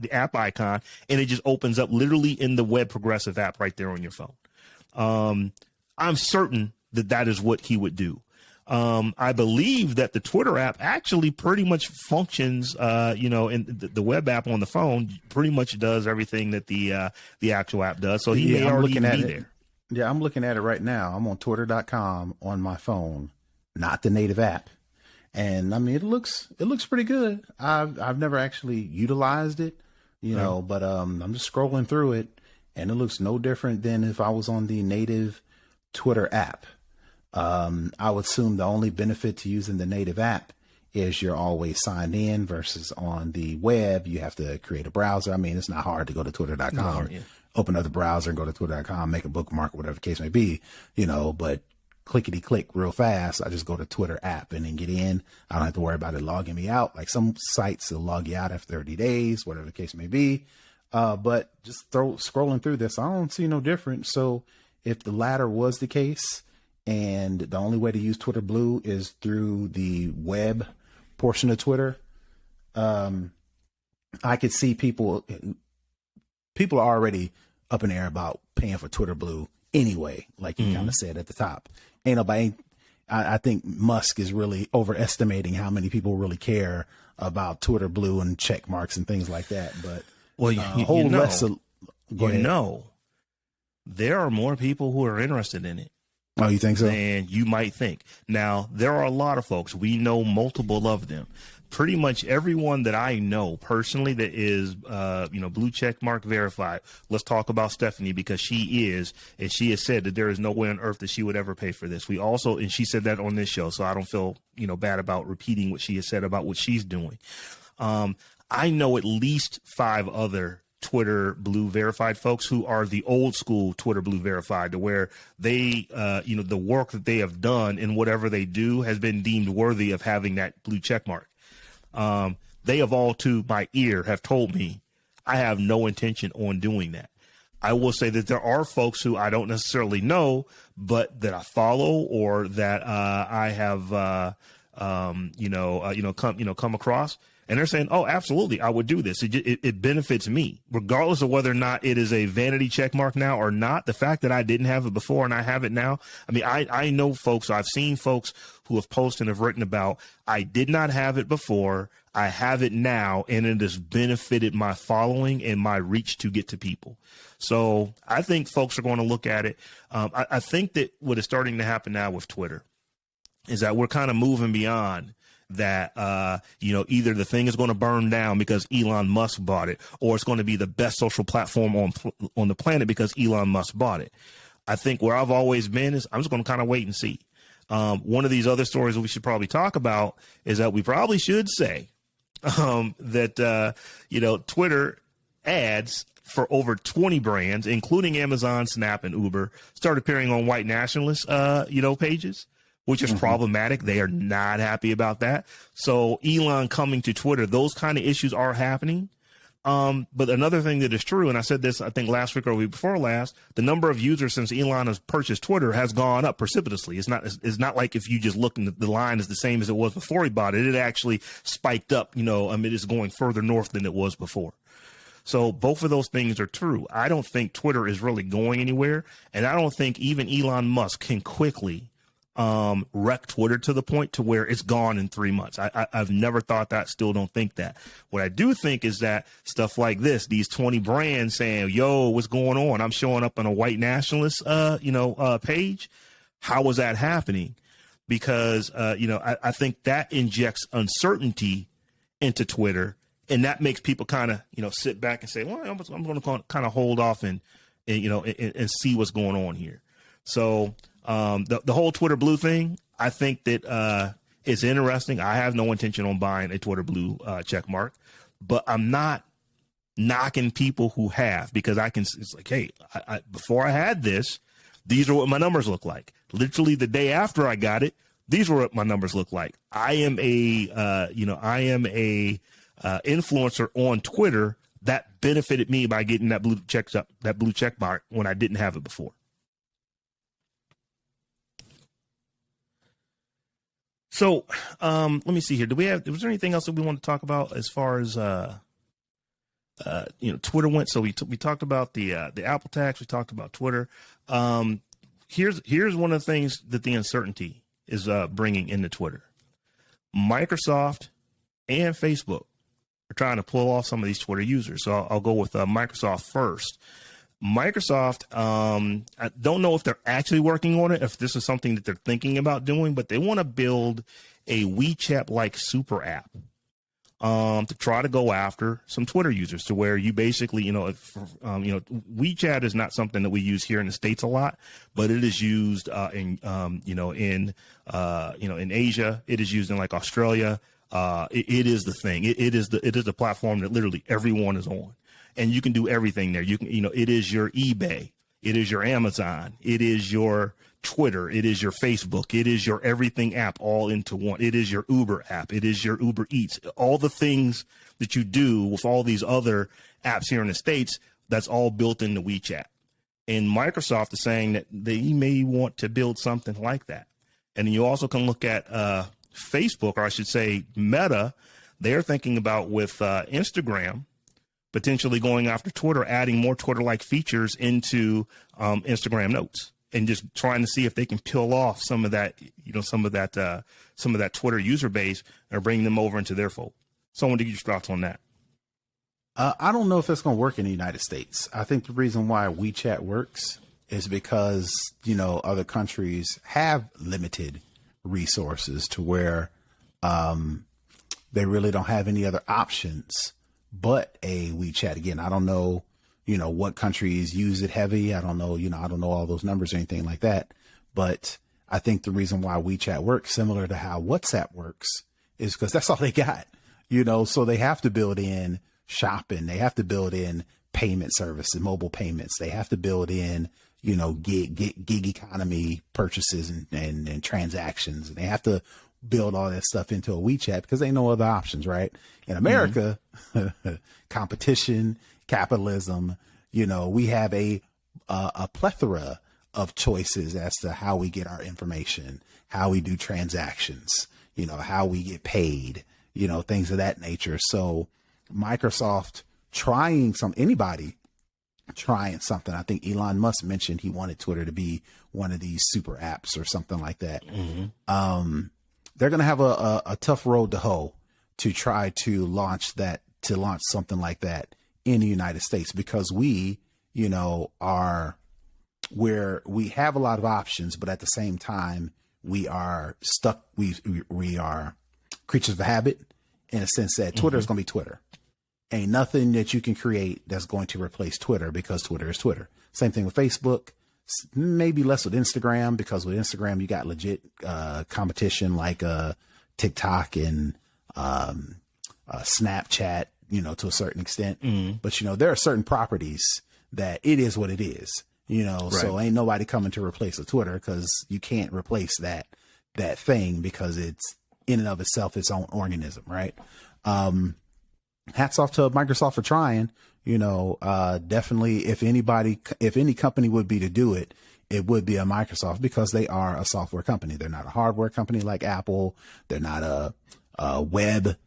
app icon, and it just opens up literally in the Web Progressive app right there on your phone. I'm certain that is what he would do. I believe that the Twitter app actually pretty much functions, in the web app on the phone pretty much does everything that the actual app does. So he may already be there. Yeah, I'm looking at it right now. I'm on twitter.com on my phone, not the native app. And I mean, it looks pretty good. I've never actually utilized it, but I'm just scrolling through it and it looks no different than if I was on the native Twitter app. I would assume the only benefit to using the native app is you're always signed in versus on the web. You have to create a browser. I mean, it's not hard to go to twitter.com, open up the browser and go to twitter.com, make a bookmark or whatever the case may be, but clickety click real fast. I just go to Twitter app and then get in. I don't have to worry about it logging me out. Like some sites will log you out after 30 days, whatever the case may be. But just scrolling through this, I don't see no difference. So if the latter was the case, and the only way to use Twitter Blue is through the web portion of Twitter, I could see people are already up in the air about paying for Twitter Blue anyway, like you kind of said at the top. I think Musk is really overestimating how many people really care about Twitter Blue and check marks and things like that. But there are more people who are interested in it. Oh, you think so? than you might think. Now, there are a lot of folks. We know multiple of them. Pretty much everyone that I know personally that is, blue check mark verified. Let's talk about Stephanie, because she is, and she has said that there is no way on earth that she would ever pay for this. We also, and she said that on this show, so I don't feel, bad about repeating what she has said about what she's doing. I know at least 5 other Twitter Blue verified folks who are the old school Twitter Blue verified, to where they, the work that they have done in whatever they do has been deemed worthy of having that blue check mark. They have all to my ear have told me I have no intention on doing that. I will say that there are folks who I don't necessarily know, but that I follow, or that I have, come across. And they're saying, oh, absolutely, I would do this. It benefits me, regardless of whether or not it is a vanity check mark now or not. The fact that I didn't have it before and I have it now. I mean, I know folks, I've seen folks who have posted and have written about, I did not have it before, I have it now, and it has benefited my following and my reach to get to people. So I think folks are going to look at it. I think that what is starting to happen now with Twitter is that we're kind of moving beyond that, either the thing is going to burn down because Elon Musk bought it, or it's going to be the best social platform on the planet because Elon Musk bought it. I think where I've always been is I'm just going to kind of wait and see. One of these other stories that we should probably talk about is that we probably should say that Twitter ads for over 20 brands, including Amazon, Snap, and Uber, start appearing on white nationalist, pages, which is problematic. They are not happy about that. So Elon coming to Twitter, those kind of issues are happening. But another thing that is true, and I said this, I think last week or week before last, the number of users since Elon has purchased Twitter has gone up precipitously. It's not like if you just look and the line is the same as it was before he bought it. It actually spiked up, it is going further north than it was before. So both of those things are true. I don't think Twitter is really going anywhere. And I don't think even Elon Musk can quickly wreck Twitter to the point to where it's gone in 3 months. I've never thought that, still don't think that. What I do think is that stuff like this, these 20 brands saying, yo, what's going on? I'm showing up on a white nationalist, page. How is that happening? Because, I think that injects uncertainty into Twitter, and that makes people kind of, sit back and say, well, I'm going to kind of hold off and see what's going on here. So, the whole Twitter Blue thing, I think that it's interesting. I have no intention on buying a Twitter Blue check mark, but I'm not knocking people who have, because it's like, hey, before I had this, these are what my numbers look like. Literally the day after I got it, these were what my numbers look like. I am a influencer on Twitter that benefited me by getting that blue check mark when I didn't have it before. So let me see here. Was there anything else that we want to talk about as far as Twitter went? So we talked about the Apple tax. We talked about Twitter. Here's one of the things that the uncertainty is bringing into Twitter. Microsoft and Facebook are trying to pull off some of these Twitter users. So I'll go with Microsoft first. Microsoft, I don't know if they're actually working on it, if this is something that they're thinking about doing, but they want to build a WeChat-like super app to try to go after some Twitter users, to where you basically, WeChat is not something that we use here in the States a lot, but it is used in Asia. It is used in like Australia. It is the thing. It is the platform that literally everyone is on. And you can do everything there. You can, it is your eBay. It is your Amazon. It is your Twitter. It is your Facebook. It is your everything app all into one. It is your Uber app. It is your Uber Eats. All the things that you do with all these other apps here in the States, that's all built into WeChat. And Microsoft is saying that they may want to build something like that. And then you also can look at Facebook, or I should say Meta. They're thinking about with Instagram, potentially going after Twitter, adding more Twitter-like features into Instagram Notes, and just trying to see if they can peel off some of that Twitter user base and bring them over into their fold. So I want to get your thoughts on that. I don't know if it's going to work in the United States. I think the reason why WeChat works is because, other countries have limited resources to where they really don't have any other options but a WeChat. Again, I don't know, what countries use it heavy. I don't know, I don't know all those numbers or anything like that. But I think the reason why WeChat works similar to how WhatsApp works is because that's all they got, so they have to build in shopping. They have to build in payment services, mobile payments. They have to build in, gig economy purchases and transactions. And they have to build all that stuff into a WeChat because they no other options, right? In America, competition, capitalism, we have a plethora of choices as to how we get our information, how we do transactions, how we get paid, things of that nature. So Microsoft anybody trying something. I think Elon Musk mentioned he wanted Twitter to be one of these super apps or something like that. They're going to have a tough road to hoe to try to launch something like that in the United States, because we, are where we have a lot of options, but at the same time, we are stuck. We are creatures of habit in a sense that Twitter is going to be Twitter. Ain't nothing that you can create that's going to replace Twitter, because Twitter is Twitter. Same thing with Facebook, maybe less with Instagram, because with Instagram, you got legit competition like TikTok and Snapchat, to a certain extent. But, there are certain properties that it is what it is, right. So ain't nobody coming to replace a Twitter, because you can't replace that thing, because it's in and of itself its own organism, right? Hats off to Microsoft for trying, definitely if any company would be to do it, it would be a Microsoft, because they are a software company. They're not a hardware company like Apple. They're not a web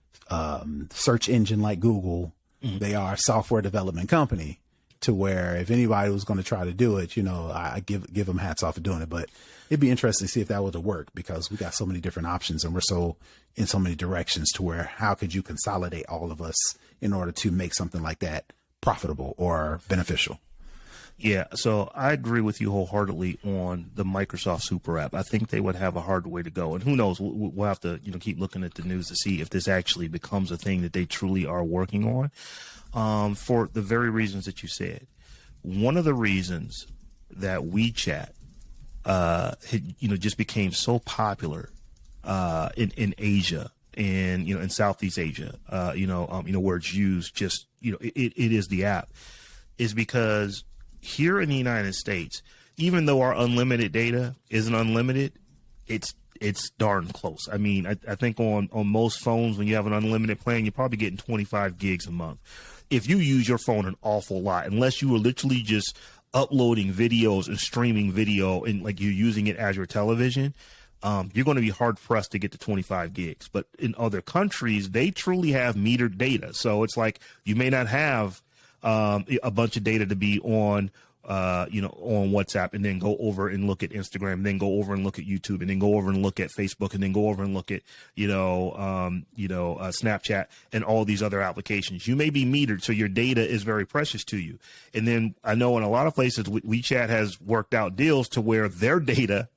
search engine like Google. They are a software development company, to where if anybody was going to try to do it, I give them hats off for doing it. But it'd be interesting to see if that would work, because we got so many different options and we're so in so many directions, to where how could you consolidate all of us in order to make something like that profitable or beneficial? Yeah, so I agree with you wholeheartedly on the Microsoft Super App. I think they would have a hard way to go, and who knows? We'll have to keep looking at the news to see if this actually becomes a thing that they truly are working on. For the very reasons that you said, one of the reasons that WeChat, just became so popular in Asia and in Southeast Asia, where it's used, just it is the app, is because here in the United States, even though our unlimited data isn't unlimited, it's darn close. I mean, I think on most phones, when you have an unlimited plan, you're probably getting 25 gigs a month. If you use your phone an awful lot, unless you were literally just uploading videos and streaming video and like you're using it as your television, you're going to be hard pressed to get to 25 gigs. But in other countries, they truly have metered data. So it's like you may not have a bunch of data to be on WhatsApp, and then go over and look at Instagram, and then go over and look at YouTube, and then go over and look at Facebook, and then go over and look at, Snapchat and all these other applications. You may be metered, so your data is very precious to you. And then I know in a lot of places, WeChat has worked out deals to where their data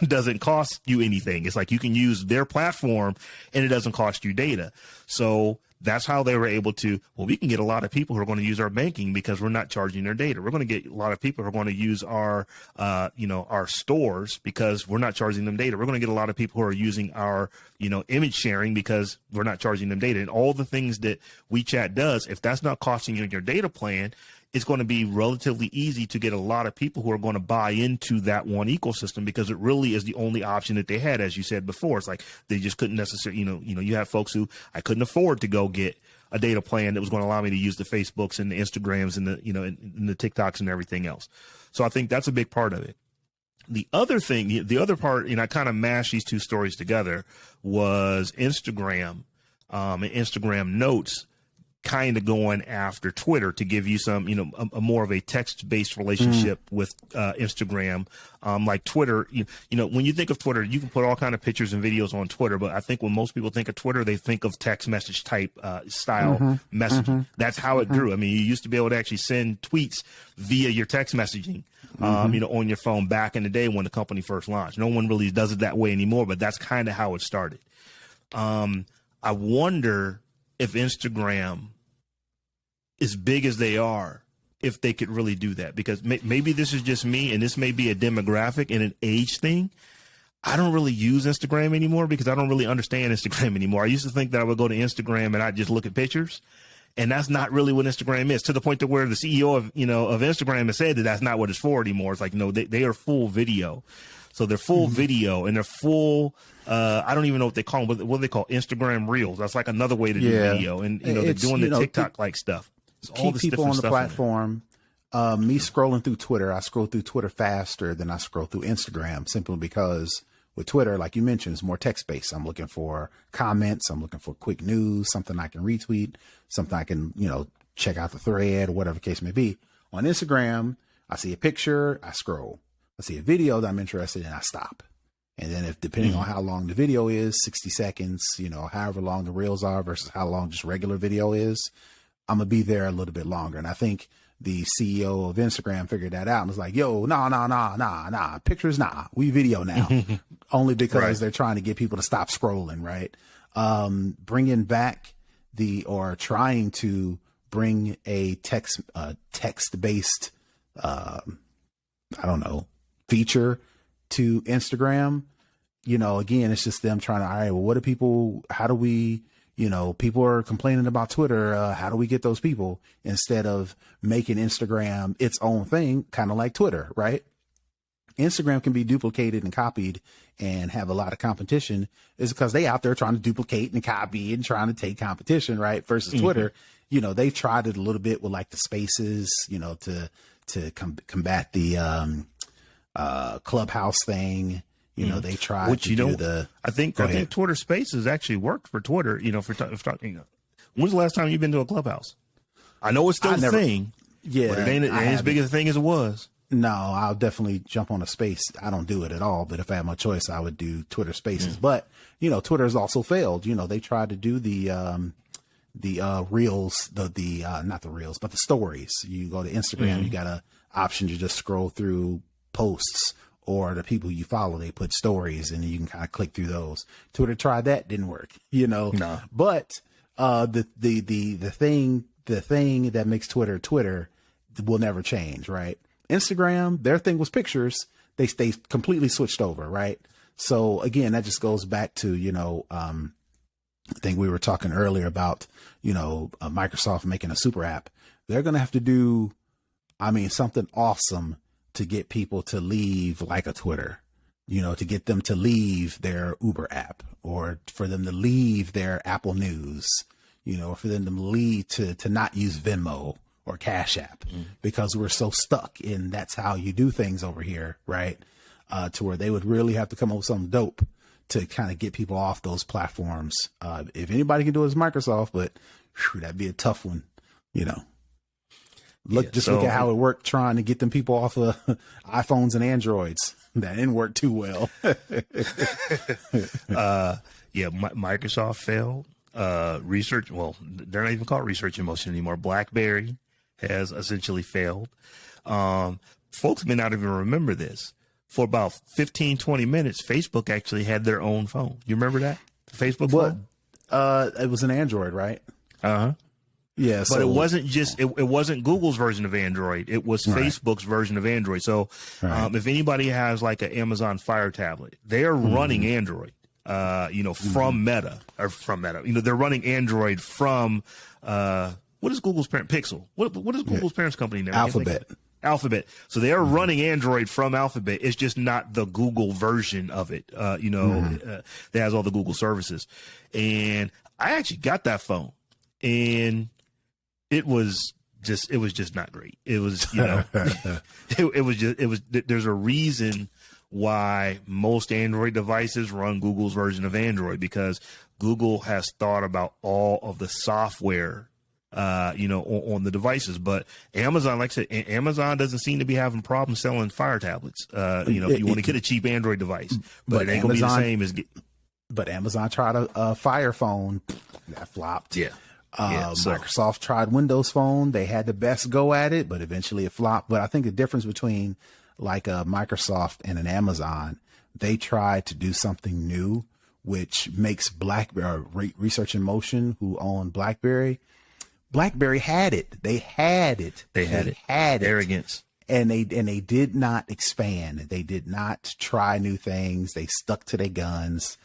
doesn't cost you anything. It's like you can use their platform and it doesn't cost you data. So that's how they were able to, we can get a lot of people who are going to use our banking because we're not charging their data. We're going to get a lot of people who are going to use our stores because we're not charging them data. We're going to get a lot of people who are using our, image sharing because we're not charging them data. And all the things that WeChat does, if that's not costing you your data plan, it's going to be relatively easy to get a lot of people who are going to buy into that one ecosystem, because it really is the only option that they had. As you said before, it's like they just couldn't necessarily, you have folks who, I couldn't afford to go get a data plan that was going to allow me to use the Facebooks and the Instagrams and the, and the TikToks and everything else. So I think that's a big part of it. The other thing, the other part, I kind of mashed these two stories together, was Instagram and Instagram Notes kind of going after Twitter to give you some, a more of a text-based relationship with Instagram. Like Twitter, when you think of Twitter, you can put all kind of pictures and videos on Twitter, but I think when most people think of Twitter, they think of text message type style messaging. That's how it grew. I mean, you used to be able to actually send tweets via your text messaging. on your phone back in the day when the company first launched. No one really does it that way anymore, but that's kind of how it started. I wonder if Instagram, as big as they are, if they could really do that, because maybe this is just me and this may be a demographic and an age thing. I don't really use Instagram anymore because I don't really understand Instagram anymore. I used to think that I would go to Instagram and I'd just look at pictures, and that's not really what Instagram is, to the point to where the CEO of Instagram has said that that's not what it's for anymore. It's like, no, they are full video. So they're full video and they're full, I don't even know what they call them. What do they call Instagram Reels? That's like another way to do video. And, they're doing the TikTok like stuff. It's all keep this people on the platform. Me Mm-hmm. scrolling through Twitter, I scroll through Twitter faster than I scroll through Instagram, simply because with Twitter, like you mentioned, it's more text based. I'm looking for comments. I'm looking for quick news, something I can retweet, something I can, check out the thread or whatever case may be. On Instagram, I see a picture, I scroll. I see a video that I'm interested in, I stop. And then if, depending on how long the video is, 60 seconds, however long the reels are versus how long just regular video is, I'm going to be there a little bit longer. And I think the CEO of Instagram figured that out and was like, yo, nah, pictures, nah, we video now. Only because they're trying to get people to stop scrolling, right? Bringing back trying to bring a text-based, feature to Instagram. Again, it's just them trying to, all right, well, how do we, people are complaining about Twitter. How do we get those people, instead of making Instagram its own thing, kind of like Twitter, right? Instagram can be duplicated and copied and have a lot of competition, is because they out there trying to duplicate and copy and trying to take competition, right? Versus Twitter, they've tried it a little bit with like the spaces, to combat the Clubhouse thing. They tried to do the. I think Twitter Spaces actually worked for Twitter. For talking. When's the last time you've been to a Clubhouse? I know it's still a thing. Yeah, but it ain't as big a thing as it was. No, I'll definitely jump on a space. I don't do it at all, but if I had my choice, I would do Twitter Spaces. But Twitter has also failed. They tried to do the reels, not the reels, but the stories. You go to Instagram, you got an option to just scroll through posts, or the people you follow, they put stories and you can kind of click through those. Twitter tried that, didn't work, No. But the thing that makes Twitter will never change, right? Instagram, their thing was pictures. They completely switched over, right? So again, that just goes back to, I think we were talking earlier about, Microsoft making a super app. They're going to have to do, something awesome to get people to leave like a Twitter, to get them to leave their Uber app, or for them to leave their Apple News, or for them to leave to not use Venmo or Cash App, because we're so stuck in that's how you do things over here, right? To where they would really have to come up with something dope to kind of get people off those platforms. If anybody can do it, it's Microsoft, but that'd be a tough one, Look at how it worked trying to get them people off of iPhones and Androids. That didn't work too well. Microsoft failed. Research, well, they're not even called Research in Motion anymore. BlackBerry has essentially failed. Folks may not even remember this. For about 15, 20 minutes, Facebook actually had their own phone. You remember that? The Facebook phone? It was an Android, right? Uh-huh. Yeah, but it wasn't just it wasn't Google's version of Android. It was Facebook's version of Android. So if anybody has like an Amazon Fire tablet, they are running Android. From Meta. They're running Android from what is Google's parent? Pixel. What is Google's parent company now? Alphabet. So they are running Android from Alphabet. It's just not the Google version of it. That has all the Google services. And I actually got that phone, and it was just not great. It was, there's a reason why most Android devices run Google's version of Android, because Google has thought about all of the software, on the devices. But Amazon, like I said, Amazon doesn't seem to be having problems selling Fire tablets. If you want to get a cheap Android device, but it ain't going to be the same as. But Amazon tried a Fire phone, that flopped. Yeah. Microsoft tried Windows Phone. They had the best go at it, but eventually it flopped. But I think the difference between like a Microsoft and an Amazon, they try to do something new, which makes Research in Motion, who own BlackBerry had it. They had it. They had it. Arrogance. And they did not expand. They did not try new things. They stuck to their guns,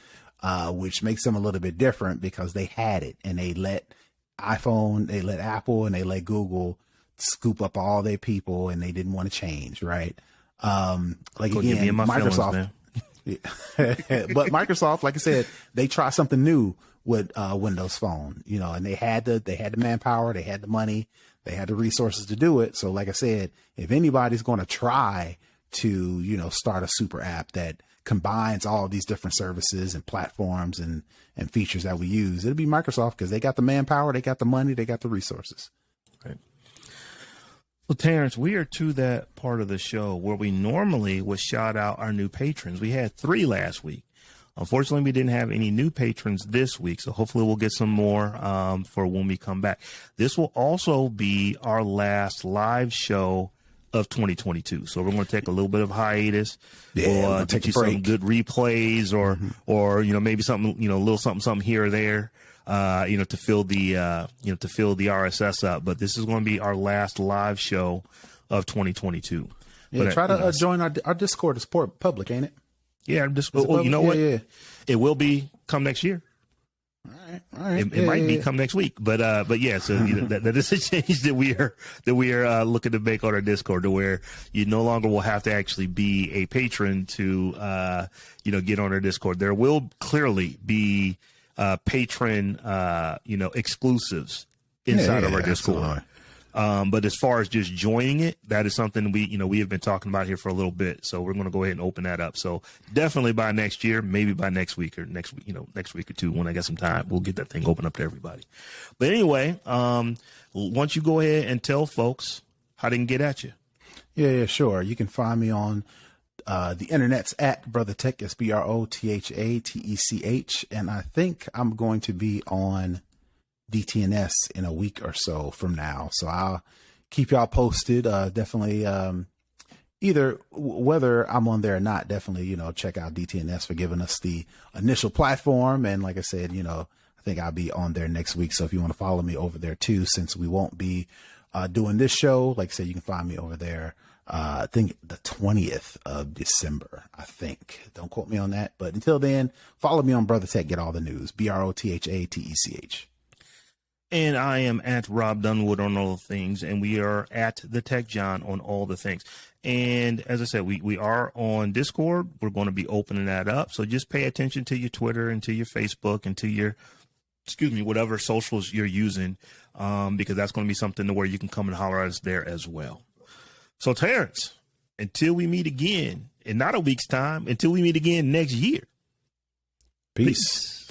which makes them a little bit different because they had it, and they let Apple, and they let Google scoop up all their people, and they didn't want to change, right? Like again, Microsoft. But Microsoft, like I said, they try something new with Windows Phone, and they had the manpower, they had the money, they had the resources to do it. So like I said, if anybody's going to try to, start a super app that combines all of these different services and platforms and features that we use, it'll be Microsoft, because they got the manpower, they got the money, they got the resources. Right. Well, Terrance, we are to that part of the show where we normally would shout out our new patrons. We had 3 last week. Unfortunately, we didn't have any new patrons this week, so hopefully we'll get some more for when we come back. This will also be our last live show of 2022. So we're going to take a little bit of hiatus. We'll take you some good replays or maybe something, a little something here or there. To fill the RSS up, but this is going to be our last live show of 2022. Yeah, but try to join our Discord. It's public, ain't it? Yeah, you know what? Yeah. It will be come next year. All right. It might be come next week, but yeah. So that is a change that we are looking to make on our Discord, to where you no longer will have to actually be a patron to get on our Discord. There will clearly be patron exclusives inside of our Discord. But as far as just joining it, that is something we have been talking about here for a little bit. So we're going to go ahead and open that up. So definitely by next year, maybe by next week or next week or two, when I get some time, we'll get that thing open up to everybody. But anyway, once you go ahead and tell folks how they can get at you. Yeah, sure. You can find me on the internet's at Brother Tech, BROTHATECH. And I think I'm going to be on DTNS in a week or so from now. So I'll keep y'all posted. Definitely, either whether I'm on there or not, definitely, check out DTNS for giving us the initial platform. And like I said, I think I'll be on there next week. So if you want to follow me over there too, since we won't be doing this show, like I said, you can find me over there. I think the 20th of December, I think. Don't quote me on that. But until then, follow me on Brother Tech. Get all the news. BROTHATECH. And I am at Robb Dunewood on all the things, and we are at the Tech Jawn on all the things. And as I said, we are on Discord. We're going to be opening that up. So just pay attention to your Twitter and to your Facebook and to your, whatever socials you're using, because that's going to be something to where you can come and holler at us there as well. So Terrance, until we meet again in not a week's time, until we meet again next year. Peace.